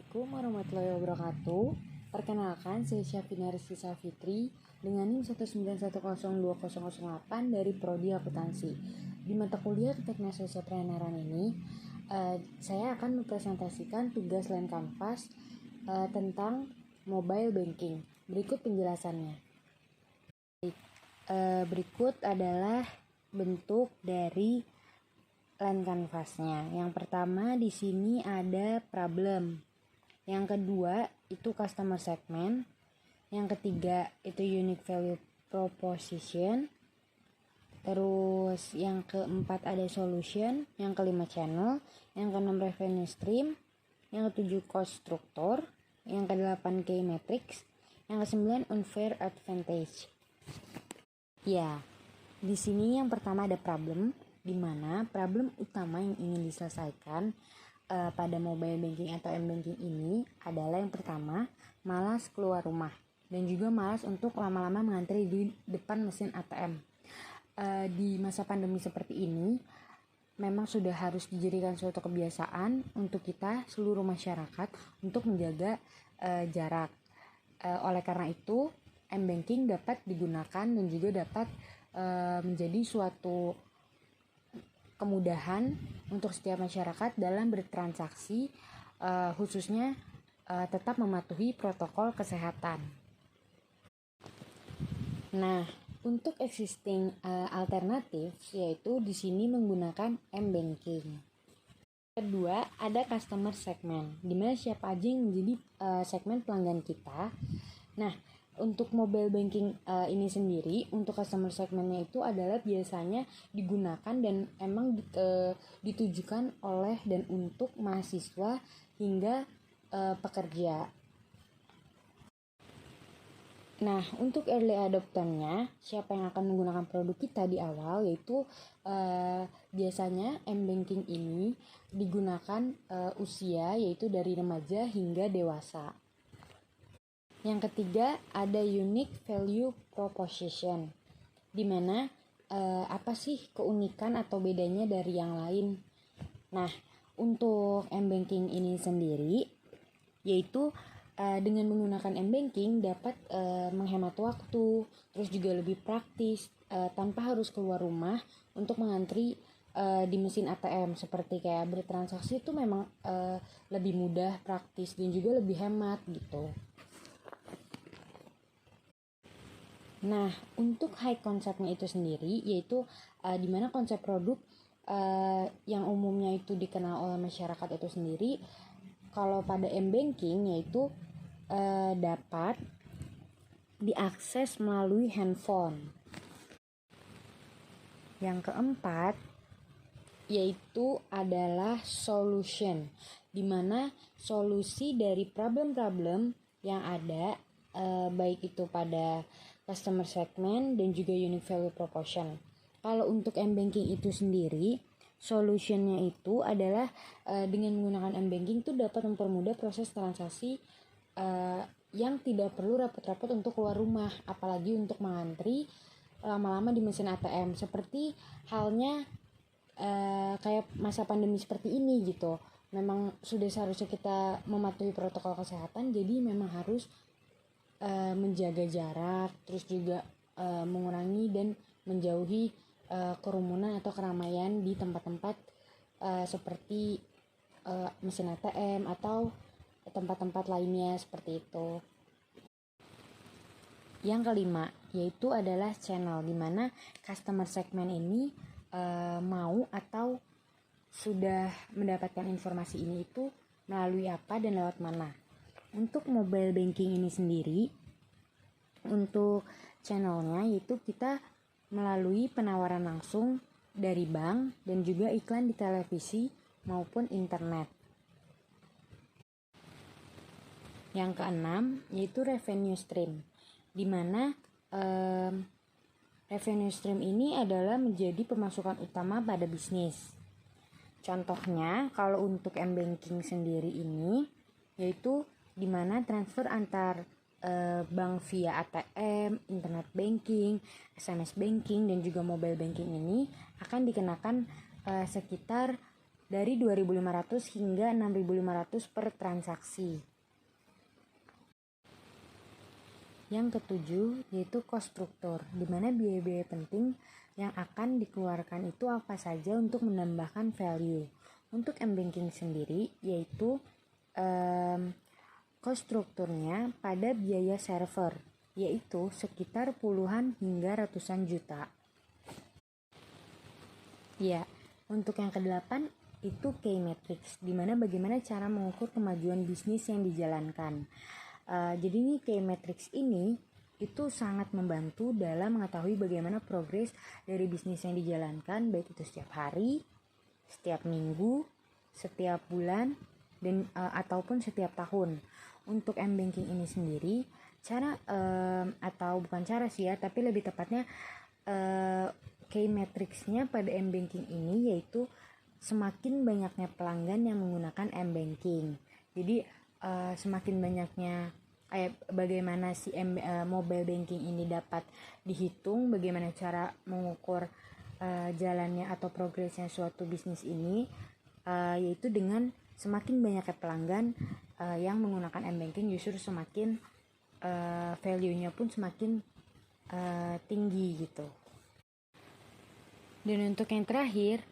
Assalamualaikum warahmatullahi wabarakatuh. Perkenalkan, saya Syafina Rizky Safitri dengan NIM 191020008 dari Prodi Akuntansi. Di mata kuliah Teknik Sosial Perenaran ini, saya akan mempresentasikan tugas Line Canvas tentang mobile banking. Berikut penjelasannya. Berikut adalah bentuk dari Line Canvas-nya. Yang pertama di sini ada problem. Yang kedua itu customer segment. Yang ketiga itu unique value proposition. Terus yang keempat ada solution. Yang kelima channel. Yang keenam revenue stream. Yang ketujuh cost structure. Yang kedelapan key matrix. Yang kesembilan unfair advantage. Ya, di sini yang pertama ada problem, di mana problem utama yang ingin diselesaikan pada mobile banking atau m-banking ini adalah yang pertama, malas keluar rumah dan juga malas untuk lama-lama mengantri di depan mesin ATM. Di masa pandemi seperti ini, memang sudah harus dijadikan suatu kebiasaan untuk kita seluruh masyarakat untuk menjaga jarak. Oleh karena itu, m-banking dapat digunakan dan juga dapat menjadi suatu kemudahan untuk setiap masyarakat dalam bertransaksi, khususnya tetap mematuhi protokol kesehatan. Nah, untuk existing alternatif yaitu di sini menggunakan m-banking. Kedua, ada customer segment, di mana siapa aja yang menjadi segmen pelanggan kita. Nah, untuk mobile banking ini sendiri, untuk customer segmentnya itu adalah biasanya digunakan dan emang ditujukan oleh dan untuk mahasiswa hingga pekerja. Nah, untuk early adopternya, siapa yang akan menggunakan produk kita di awal, yaitu biasanya m-banking ini digunakan usia, yaitu dari remaja hingga dewasa. Yang ketiga, ada unique value proposition, di mana apa sih keunikan atau bedanya dari yang lain. Nah, untuk m-banking ini sendiri, yaitu dengan menggunakan m-banking dapat menghemat waktu, terus juga lebih praktis, tanpa harus keluar rumah untuk mengantri di mesin ATM. Seperti kayak bertransaksi itu memang lebih mudah, praktis, dan juga lebih hemat gitu. Nah, untuk high konsepnya itu sendiri, yaitu di mana konsep produk yang umumnya itu dikenal oleh masyarakat itu sendiri, kalau pada m-banking yaitu dapat diakses melalui handphone. Yang keempat yaitu adalah solution, di mana solusi dari problem-problem yang ada baik itu pada customer segment dan juga unique value proposition. Kalau untuk m-banking itu sendiri, solutionnya itu adalah dengan menggunakan m-banking itu dapat mempermudah proses transaksi yang tidak perlu repot-repot untuk keluar rumah, apalagi untuk mengantri lama-lama di mesin ATM. Seperti halnya kayak masa pandemi seperti ini gitu. Memang sudah seharusnya kita mematuhi protokol kesehatan, jadi memang harus menjaga jarak, terus juga mengurangi dan menjauhi kerumunan atau keramaian di tempat-tempat seperti mesin ATM atau tempat-tempat lainnya seperti itu. Yang kelima yaitu adalah channel, di mana customer segment ini mau atau sudah mendapatkan informasi ini itu melalui apa dan lewat mana. Untuk mobile banking ini sendiri, untuk channelnya yaitu kita melalui penawaran langsung dari bank dan juga iklan di televisi maupun internet. Yang keenam yaitu revenue stream, di mana revenue stream ini adalah menjadi pemasukan utama pada bisnis. Contohnya kalau untuk m-banking sendiri ini yaitu di mana transfer antar bank via ATM, internet banking, SMS banking dan juga mobile banking ini akan dikenakan sekitar dari 2.500 hingga 6.500 per transaksi. Yang ketujuh yaitu cost struktur, di mana biaya-biaya penting yang akan dikeluarkan itu apa saja untuk menambahkan value. Untuk m-banking sendiri yaitu cost strukturnya pada biaya server, yaitu sekitar puluhan hingga ratusan juta. Ya, untuk yang kedelapan itu key metrics, di mana bagaimana cara mengukur kemajuan bisnis yang dijalankan. Jadi nih key metrics ini itu sangat membantu dalam mengetahui bagaimana progres dari bisnis yang dijalankan, baik itu setiap hari, setiap minggu, setiap bulan, dan ataupun setiap tahun. Untuk m-banking ini sendiri, cara atau bukan cara sih ya, tapi lebih tepatnya key metrics-nya pada m-banking ini yaitu semakin banyaknya pelanggan yang menggunakan m-banking. Jadi semakin banyaknya bagaimana si mobile banking ini dapat dihitung, bagaimana cara mengukur jalannya atau progresnya suatu bisnis ini, yaitu dengan semakin banyaknya pelanggan yang menggunakan m-banking, justru semakin value-nya pun semakin tinggi gitu. Dan untuk yang terakhir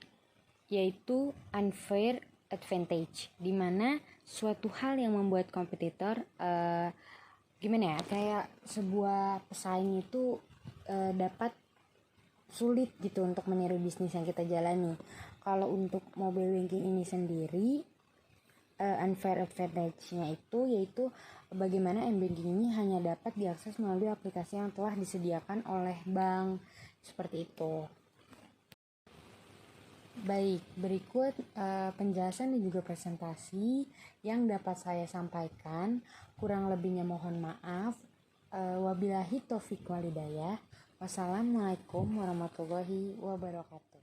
yaitu unfair advantage, di mana suatu hal yang membuat kompetitor gimana ya, kayak sebuah pesaing itu dapat sulit gitu untuk meniru bisnis yang kita jalani. Kalau untuk mobile banking ini sendiri unfair advantage-nya itu yaitu bagaimana m-banking ini hanya dapat diakses melalui aplikasi yang telah disediakan oleh bank, seperti itu. Baik, berikut penjelasan dan juga presentasi yang dapat saya sampaikan. Kurang lebihnya mohon maaf. Wabillahi taufiq walhidayah. Wassalamualaikum warahmatullahi wabarakatuh.